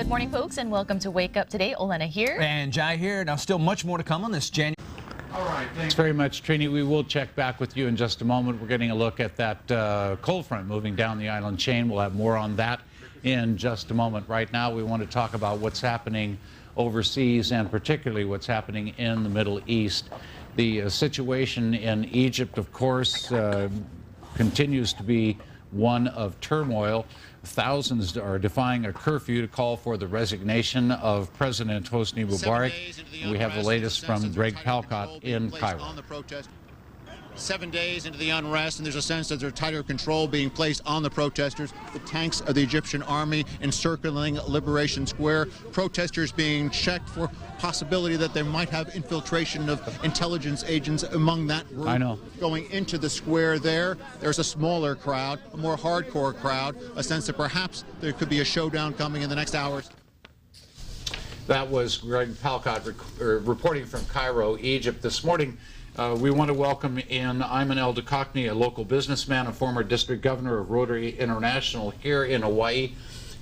Good morning, folks, and welcome to Wake Up Today. Olena here. And Jai here. Now, still much more to come on this January. All right, thanks very much, Trini. We will check back with you in just a moment. We're getting a look at that cold front moving down the island chain. We'll have more on that in just a moment. Right now, we want to talk about what's happening overseas and particularly what's happening in the Middle East. The situation in Egypt, of course, continues to be one of turmoil. Thousands are defying a curfew to call for the resignation of President Hosni Mubarak. We have the latest from Greg Palcott in Cairo. 7 days into the unrest, and there's a sense that there's tighter control being placed on the protesters. The tanks of the Egyptian army encircling Liberation Square. Protesters being checked for possibility that they might have infiltration of intelligence agents among that group. I know. Going into the square there's a smaller crowd, a more hardcore crowd, a sense that perhaps there could be a showdown coming in the next hours. That was Greg Palcott reporting from Cairo, Egypt. This morning, we want to welcome in Ayman El-Dakhakhni, a local businessman, a former district governor of Rotary International here in Hawaii.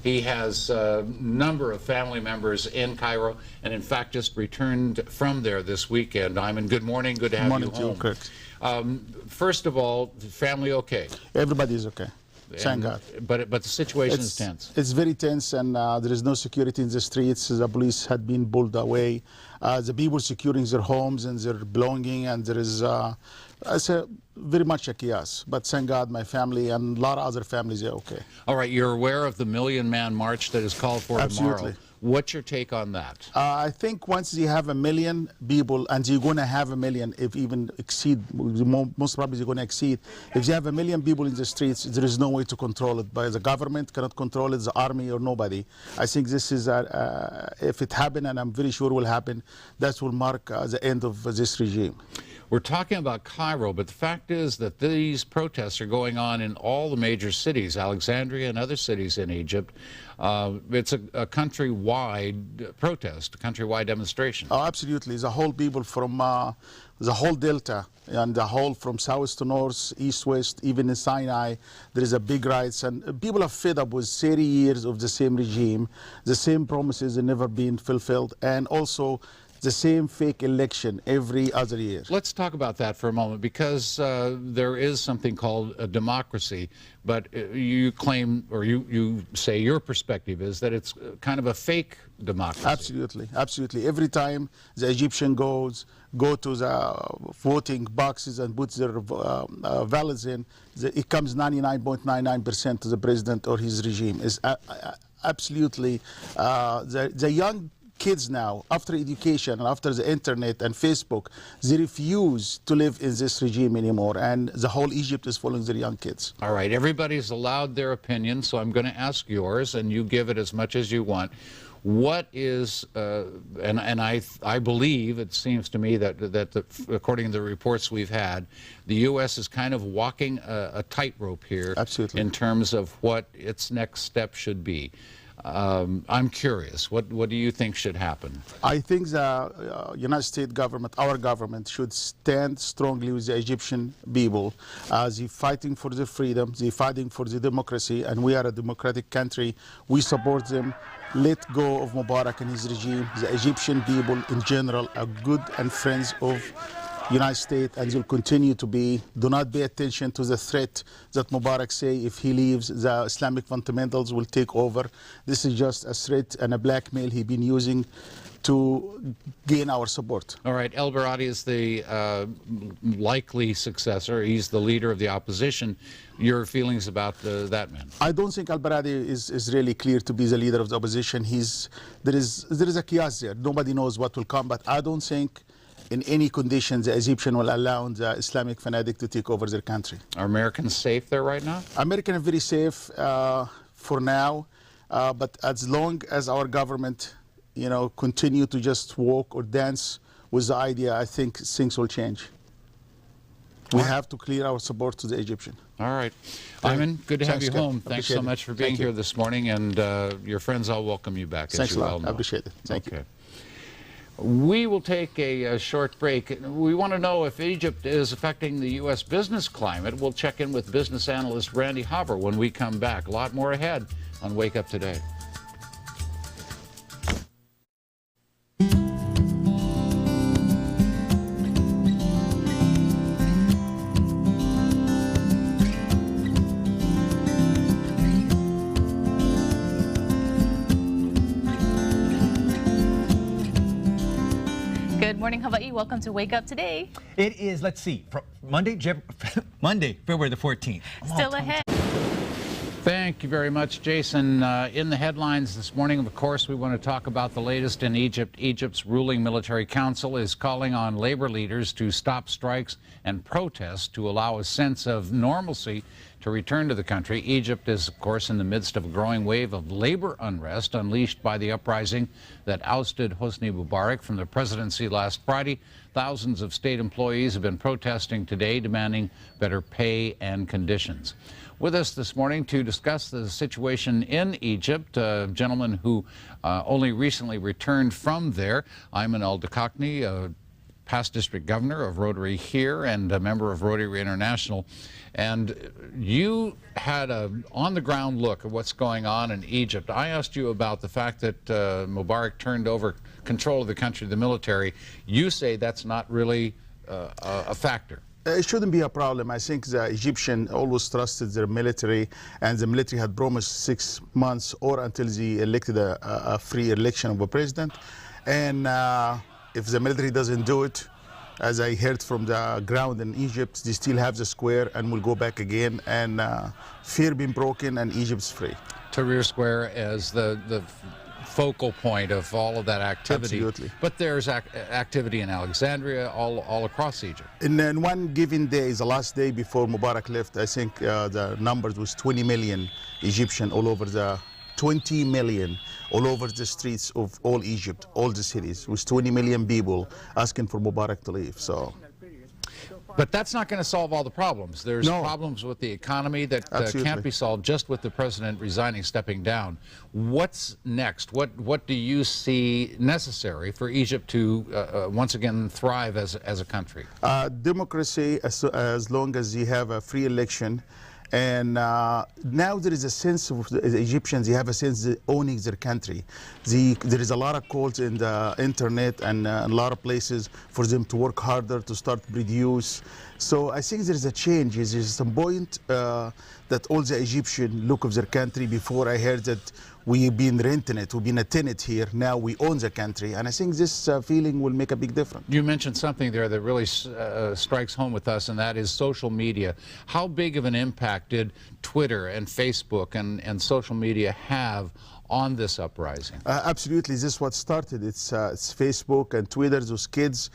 He has a number of family members in Cairo and, in fact, just returned from there this weekend. Ayman, good morning. Good to have you home. Kirk. First of all, family okay? Everybody is okay. Thank God. But the situation is tense. It's very tense, and there is no security in the streets. The police had been pulled away. The people securing their homes and their belongings, and there is it's very much a chaos. But thank God, my family and a lot of other families are okay. All right, you're aware of the million-man march that is called for Absolutely. tomorrow. What's your take on that? I think once you have 1 million people, and you're going to have 1 million, if even exceed, most probably you're going to exceed. If you have 1 million people in the streets, there is no way to control it. But the government cannot control it, the army or nobody. I think this is, if it happens, and I'm very sure will happen, that will mark the end of this regime. We're talking about Cairo, but the fact is that these protests are going on in all the major cities, Alexandria and other cities in Egypt. It's a countrywide protest, a countrywide demonstration. Oh, absolutely. The whole people from the whole Delta and the whole from south to north, east, west, even in Sinai, there is a big riots. And people are fed up with 30 years of the same regime. The same promises have never been fulfilled. And also, the same fake election every other year. Let's talk about that for a moment, because there is something called a democracy, but you claim, or you say your perspective is that it's kind of a fake democracy. Absolutely, absolutely. Every time the Egyptian go to the voting boxes and put their ballots in, it comes 99.99% to the president or his regime. It's absolutely, the young kids now, after education and after the internet and Facebook, they refuse to live in this regime anymore, and the whole Egypt is following their young kids. All right, everybody's allowed their opinion, so I'm going to ask yours, and you give it as much as you want. What is, and I believe, it seems to me that according to the reports we've had, the U.S. is kind of walking a tightrope here. Absolutely. In terms of what its next step should be. I'm curious, what do you think should happen? I think the United States government, our government, should stand strongly with the Egyptian people. They're fighting for their freedom, they're fighting for the democracy, and we are a democratic country. We support them. Let go of Mubarak and his regime. The Egyptian people in general are good and friends of United States, and will continue to be. Do not pay attention to the threat that Mubarak say if he leaves, the Islamic fundamentals will take over. This is just a threat and a blackmail he's been using to gain our support. All right, El Barati is the likely successor. He's the leader of the opposition. Your feelings about that man? I don't think Al-Baradi is really clear to be the leader of the opposition. There is a chaos there. Nobody knows what will come, but I don't think in any conditions the Egyptian will allow the Islamic fanatic to take over their country. Are Americans safe there right now? Americans are very safe for now, but as long as our government, continue to just walk or dance with the idea, I think things will change. We have to clear our support to the Egyptian. All right. Ayman, good to have you home. Thanks so much for being here this morning, and your friends all welcome you back. Thanks a lot. I appreciate it. Thank you. We will take a short break. We want to know if Egypt is affecting the U.S. business climate. We'll check in with business analyst Randy Haber when we come back. A lot more ahead on Wake Up Today. morning. How about you? Welcome to Wake Up Today. It is, let's see, from Monday, February the 14th. Still ahead. Thank you very much, Jason. In the headlines this morning, of course, we want to talk about the latest in Egypt. Egypt's ruling military council is calling on labor leaders to stop strikes and protests to allow a sense of normalcy to return to the country. Egypt is, of course, in the midst of a growing wave of labor unrest unleashed by the uprising that ousted Hosni Mubarak from the presidency last Friday. Thousands of state employees have been protesting today, demanding better pay and conditions. With us this morning to discuss the situation in Egypt, a gentleman who only recently returned from there, Ayman El-Dakhakhni, past district governor of Rotary here and a member of Rotary International. And you had an on-the-ground look at what's going on in Egypt. I asked you about the fact that Mubarak turned over control of the country to the military. You say that's not really a factor. It shouldn't be a problem. I think the Egyptian always trusted their military, and the military had promised 6 months or until they elected a free election of a president. And if the military doesn't do it, as I heard from the ground in Egypt, they still have the square and will go back again. And fear being broken and Egypt's free. Tahrir Square as the focal point of all of that activity. Absolutely. But there's activity in Alexandria, all across Egypt. In one given day, the last day before Mubarak left, I think the numbers was 20 million Egyptian all over the 20 million all over the streets of all Egypt, all the cities, with 20 million people asking for Mubarak to leave. So. But that's not going to solve all the problems. There's problems with the economy that can't be solved just with the president resigning, stepping down. What's next? What do you see necessary for Egypt to once again thrive as a country? Democracy, as long as you have a free election. And now there is a sense of the Egyptians, they have a sense of owning their country. There is a lot of calls in the internet and a lot of places for them to work harder, to start produce. So I think there is a change. There's some point that all the Egyptians look of their country. Before I heard that we've been renting it, we've been a tenant here, now we own the country. And I think this feeling will make a big difference. You mentioned something there that really strikes home with us, and that is social media. How big of an impact did Twitter and Facebook and social media have on this uprising? Absolutely, this is what started. It's Facebook and Twitter. Those kids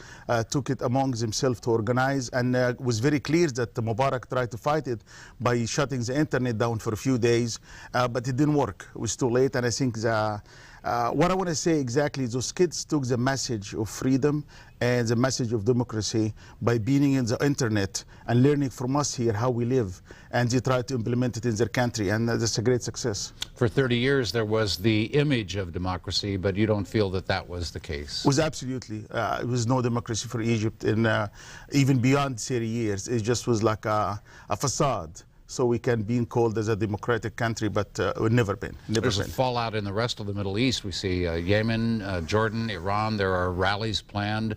took it among themselves to organize, and it was very clear that Mubarak tried to fight it by shutting the internet down for a few days, but it didn't work. It was too late, and I think what I want to say exactly, those kids took the message of freedom and the message of democracy by being in the internet and learning from us here how we live, and they tried to implement it in their country, and that's a great success. For 30 years there was the image of democracy, but you don't feel that that was the case? It was absolutely. It was no democracy for Egypt, and even beyond 30 years, it just was like a facade. So we can be called as a democratic country, but we've never been. There's a fallout in the rest of the Middle East. We see Yemen, Jordan, Iran. There are rallies planned.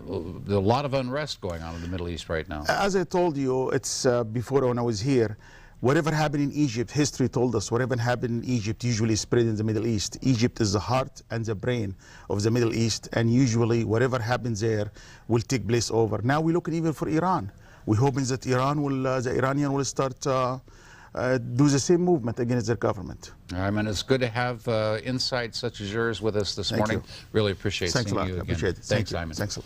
There's a lot of unrest going on in the Middle East right now. As I told you, it's before when I was here, whatever happened in Egypt, history told us, whatever happened in Egypt usually spread in the Middle East. Egypt is the heart and the brain of the Middle East, and usually whatever happens there will take place over. Now we're looking even for Iran. We're hoping that Iran will, the Iranian will start do the same movement against their government. Ayman, it's good to have insights such as yours with us this morning. Really appreciate seeing you again. Appreciate it. Thanks, Ayman. Thanks a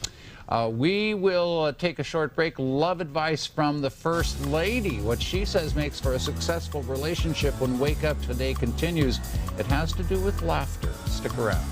lot. We will take a short break. Love advice from the First Lady. What she says makes for a successful relationship when Wake Up Today continues. It has to do with laughter. Stick around.